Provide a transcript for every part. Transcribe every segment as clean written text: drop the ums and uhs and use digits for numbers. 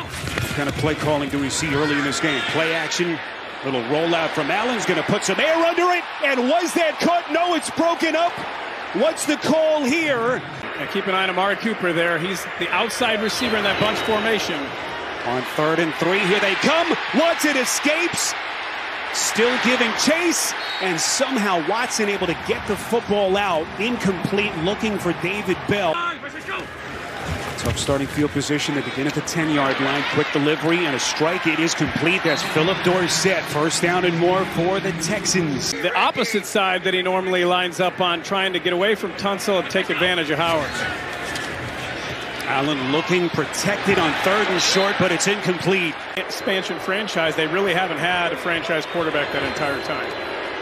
What kind of play calling do we see early in this game? Play action. Little rollout from Allen's going to put some air under it. And was that cut? No, it's broken up. What's the call here? And keep an eye on Amari Cooper there. He's the outside receiver in that bunch formation. On 3rd and 3, here they come. Watson escapes. Still giving chase. And somehow Watson able to get the football out. Incomplete, looking for David Bell. Tough starting field position. They begin at the 10-yard line. Quick delivery and a strike. It is complete. That's Philip Dorsett. First down and more for the Texans. The opposite side that he normally lines up on, trying to get away from Tunsil and take advantage of Howard. Allen looking protected on 3rd and short, but it's incomplete. Expansion franchise. They really haven't had a franchise quarterback that entire time.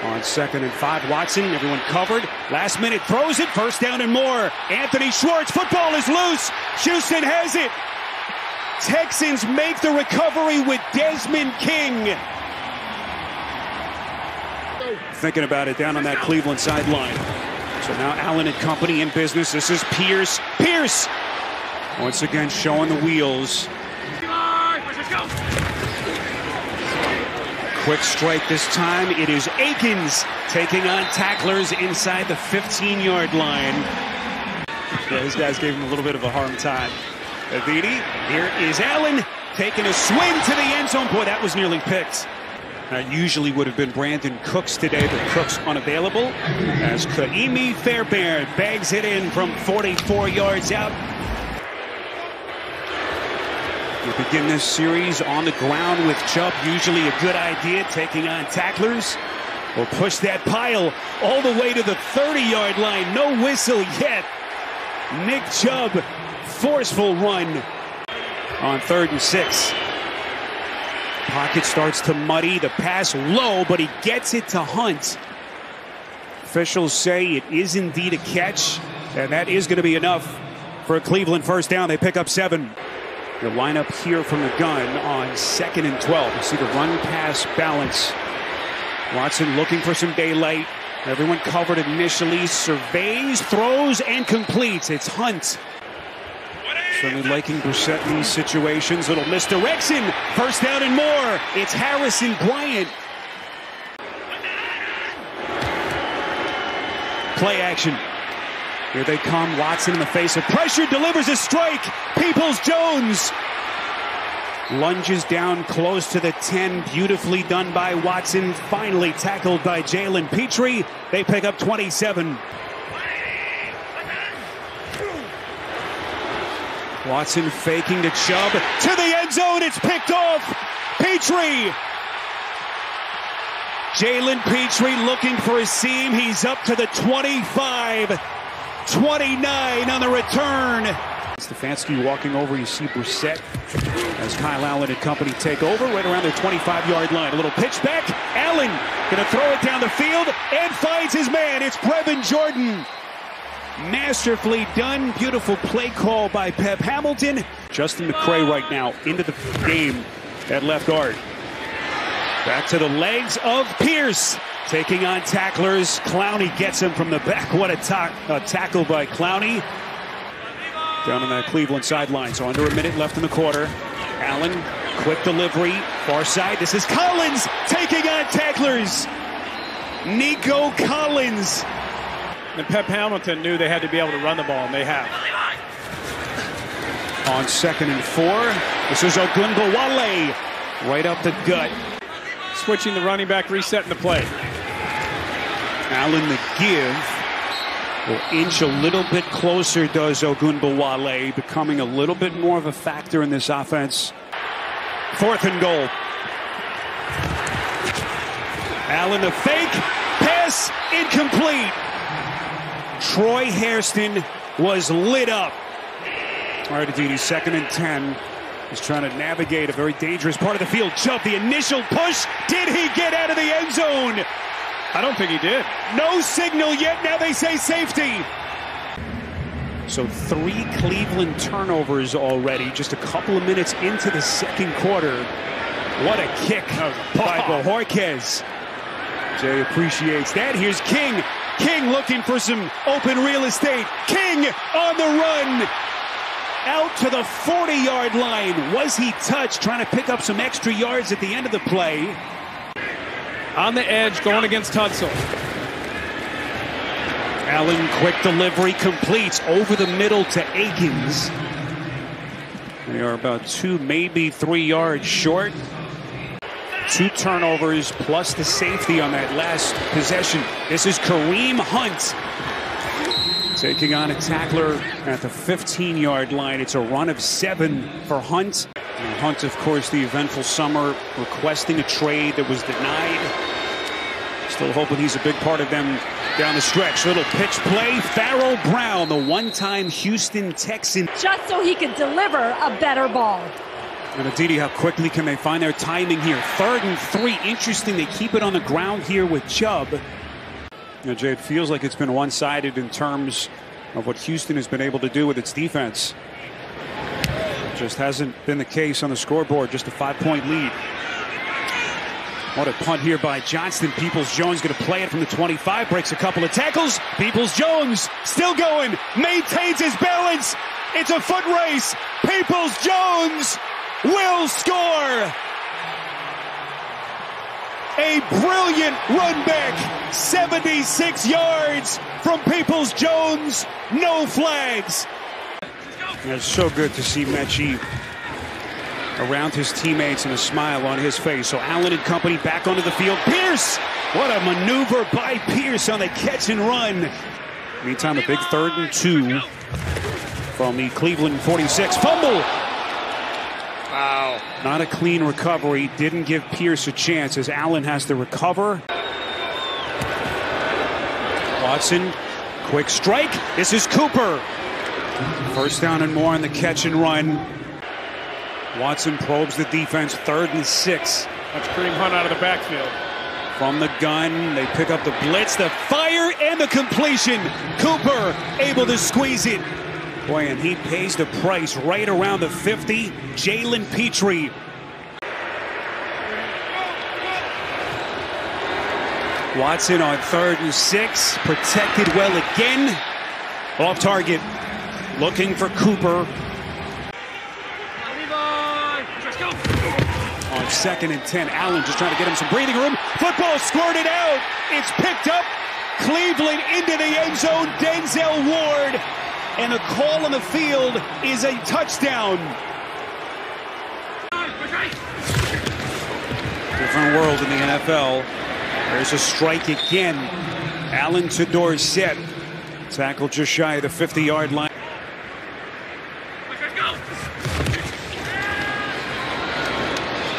On 2nd and 5, Watson, everyone covered. Last minute throws it, first down and more. Anthony Schwartz, football is loose. Houston has it. Texans make the recovery with Desmond King. Thinking about it down on that Cleveland sideline. So now Allen and company in business. This is Pierce. Pierce! Once again showing the wheels. Quick strike this time. It is Akins taking on tacklers inside the 15-yard line. Yeah, these guys gave him a little bit of a hard time. Avidi, here is Allen taking a swing to the end zone. Boy, that was nearly picked. That usually would have been Brandon Cooks today, but Cooks unavailable as Kaimi Fairbairn bags it in from 44 yards out. We begin this series on the ground with Chubb. Usually a good idea, taking on tacklers. We'll push that pile all the way to the 30-yard line. No whistle yet. Nick Chubb, forceful run on 3rd and 6. Pocket starts to muddy. The pass low, but he gets it to Hunt. Officials say it is indeed a catch, and that is going to be enough for a Cleveland first down. They pick up 7. The lineup here from the gun on 2nd and 12. You see the run-pass balance. Watson looking for some daylight. Everyone covered initially. Surveys, throws, and completes. It's Hunt. Certainly liking Brissett in these situations. Little misdirection. First down and more. It's Harrison Bryant. Play action. Here they come. Watson in the face of pressure. Delivers a strike. Peoples-Jones lunges down close to the 10. Beautifully done by Watson. Finally tackled by Jalen Petrie. They pick up 27. Watson faking to Chubb. To the end zone. It's picked off. Petrie. Jalen Petrie looking for a seam. He's up to the 25. 29 on the return. Stefanski walking over. You see Brissett as Kyle Allen and company take over right around their 25-yard line. A little pitch back. Allen going to throw it down the field and finds his man. It's Brevin Jordan. Masterfully done. Beautiful play call by Pep Hamilton. Justin McCray right now into the game at left guard. Back to the legs of Pierce. Taking on tacklers. Clowney gets him from the back. What a tackle by Clowney. Down on that Cleveland sideline. So under a minute left in the quarter. Allen, quick delivery. Far side. This is Collins taking on tacklers. Nico Collins. And Pep Hamilton knew they had to be able to run the ball, and they have. On 2nd and 4. This is Ogunbowale. Right up the gut. Switching the running back, resetting the play. Allen the give. Will inch a little bit closer, does Ogunbowale, becoming a little bit more of a factor in this offense. 4th and goal. Allen the fake. Pass incomplete. Troy Hairston was lit up. All right, Aditi, 2nd and 10. He's trying to navigate a very dangerous part of the field. Chubb, the initial push. Did he get out of the end zone? I don't think he did. No signal yet. Now they say safety. So 3 Cleveland turnovers already. Just a couple of minutes into the 2nd quarter. What a kick by Bojorquez. Jay appreciates that. Here's King. King looking for some open real estate. King on the run. out to the 40-yard line. Was he touched? Trying to pick up some extra yards at the end of the play. On the edge, going against Tunsil. Allen, quick delivery, completes over the middle to Akins. They are about 2, maybe 3 yards short. 2 turnovers plus the safety on that last possession. This is Kareem Hunt taking on a tackler at the 15-yard line. It's a run of 7 for Hunt. And Hunt, of course, the eventful summer, requesting a trade that was denied. Still hoping he's a big part of them down the stretch. Little pitch play. Farrell Brown, the one-time Houston Texan. Just so he could deliver a better ball. And Aditi, how quickly can they find their timing here? 3rd and 3. Interesting. They keep it on the ground here with Chubb. Jay, it feels like it's been one-sided in terms of what Houston has been able to do with its defense. Just hasn't been the case on the scoreboard. Just a 5-point lead. What a punt here by Johnston. Peoples-Jones going to play it from the 25. Breaks a couple of tackles. Peoples-Jones still going. Maintains his balance. It's a foot race. Peoples-Jones will score. A brilliant run back. 76 yards from Peoples-Jones. No flags. It's so good to see Mechie around his teammates and a smile on his face. So Allen and company back onto the field. Pierce! What a maneuver by Pierce on the catch and run. Meantime, a big 3rd and 2 from the Cleveland 46. Fumble! Wow. Not a clean recovery. Didn't give Pierce a chance as Allen has to recover. Watson, quick strike. This is Cooper. 1st down and more on the catch and run. Watson probes the defense. 3rd and 6. That's Kareem Hunt out of the backfield. From the gun, they pick up the blitz, the fire, and the completion. Cooper able to squeeze it. Boy, and he pays the price right around the 50. Jalen Petrie. Watson on 3rd and 6. Protected well again. Off target. Looking for Cooper. On 2nd and 10, Allen just trying to get him some breathing room. Football squirted out. It's picked up. Cleveland into the end zone. Denzel Ward. And the call on the field is a touchdown. Different world in the NFL. There's a strike again. Allen to Dorsett. Tackle just shy of the 50-yard line.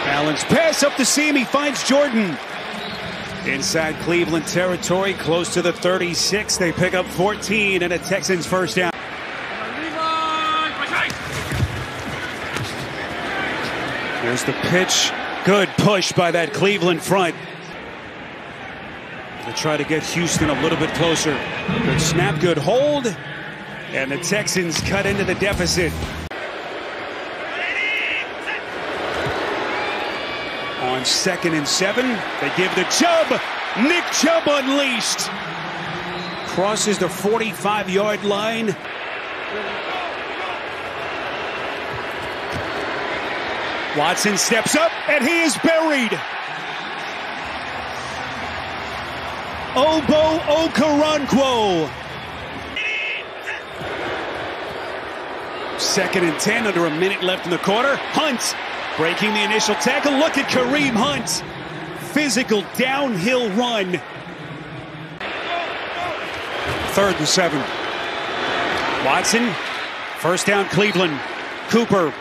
Allen's pass up the seam. He finds Jordan. Inside Cleveland territory, close to the 36. They pick up 14 and a Texans 1st down. There's the pitch. Good push by that Cleveland front. They try to get Houston a little bit closer. Good snap, good hold. And the Texans cut into the deficit. On 2nd and 7, they give the Chubb. Nick Chubb unleashed. Crosses the 45-yard line. Watson steps up, and he is buried. Obo Okoronkwo. 2nd and 10, under a minute left in the quarter. Hunt breaking the initial tackle. Look at Kareem Hunt. Physical downhill run. 3rd and 7. Watson. 1st down Cleveland. Cooper.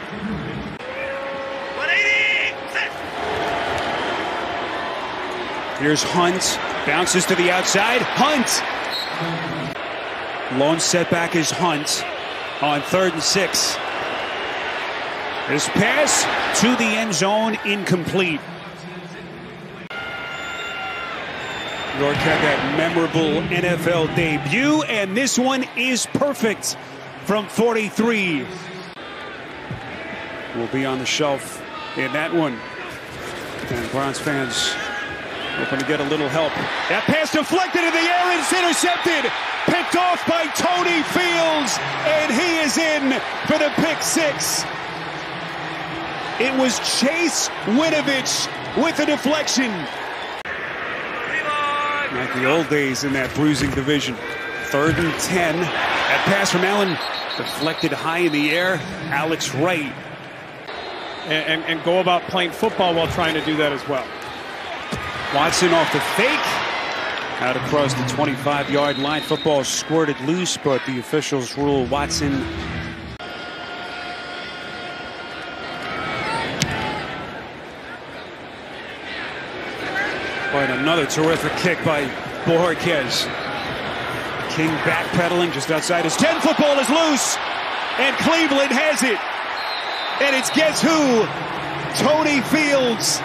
Here's Hunt. Bounces to the outside. Hunt. Lone setback is Hunt on 3rd and 6. This pass to the end zone, incomplete. York had that memorable NFL debut, and this one is perfect from 43. Will be on the shelf in that one. And Browns fans hoping to get a little help. That pass deflected in the air, it's intercepted. Picked picked off by Tony Fields, and he is in for the pick six. It was Chase Winovich with a deflection. Like the old days in that bruising division. 3rd and 10. That pass from Allen deflected high in the air. Alex Wright. And go about playing football while trying to do that as well. Watson off the fake. Out across the 25-yard line. Football squirted loose, but the officials rule Watson. Quite another terrific kick by Borges. King backpedaling just outside his 10. Football is loose, and Cleveland has it. And it's guess who? Tony Fields.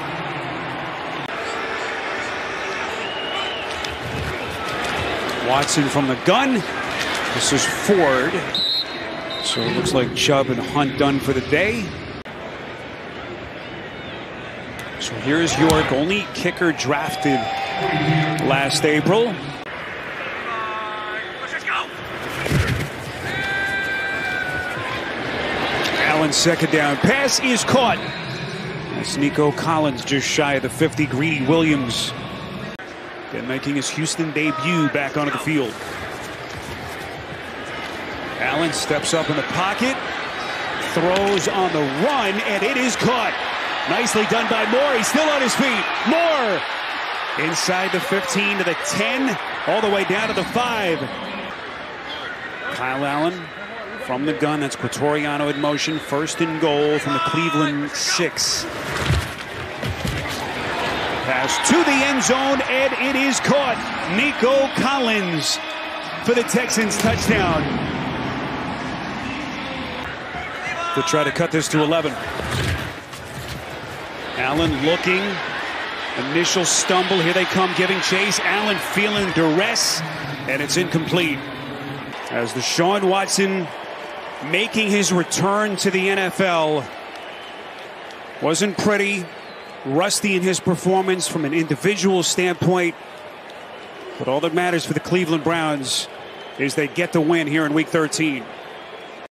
Watson from the gun. This is Ford. So it looks like Chubb and Hunt done for the day. So here's York, only kicker drafted last April. Allen's second down pass is caught. That's Nico Collins just shy of the 50. Greedy Williams again making his Houston debut back onto the field. Allen steps up in the pocket, throws on the run, and it is caught. Nicely done by Moore. He's still on his feet. Moore inside the 15 to the 10, all the way down to the 5. Kyle Allen from the gun. That's Quatoriano in motion. 1st and goal from the Cleveland 6. Pass to the end zone, and it is caught. Nico Collins for the Texans touchdown. To try to cut this to 11. Allen looking. Initial stumble. Here they come giving chase. Allen feeling duress, and it's incomplete. As Deshaun Watson making his return to the NFL. Wasn't pretty. Rusty in his performance from an individual standpoint. But all that matters for the Cleveland Browns is they get the win here in Week 13.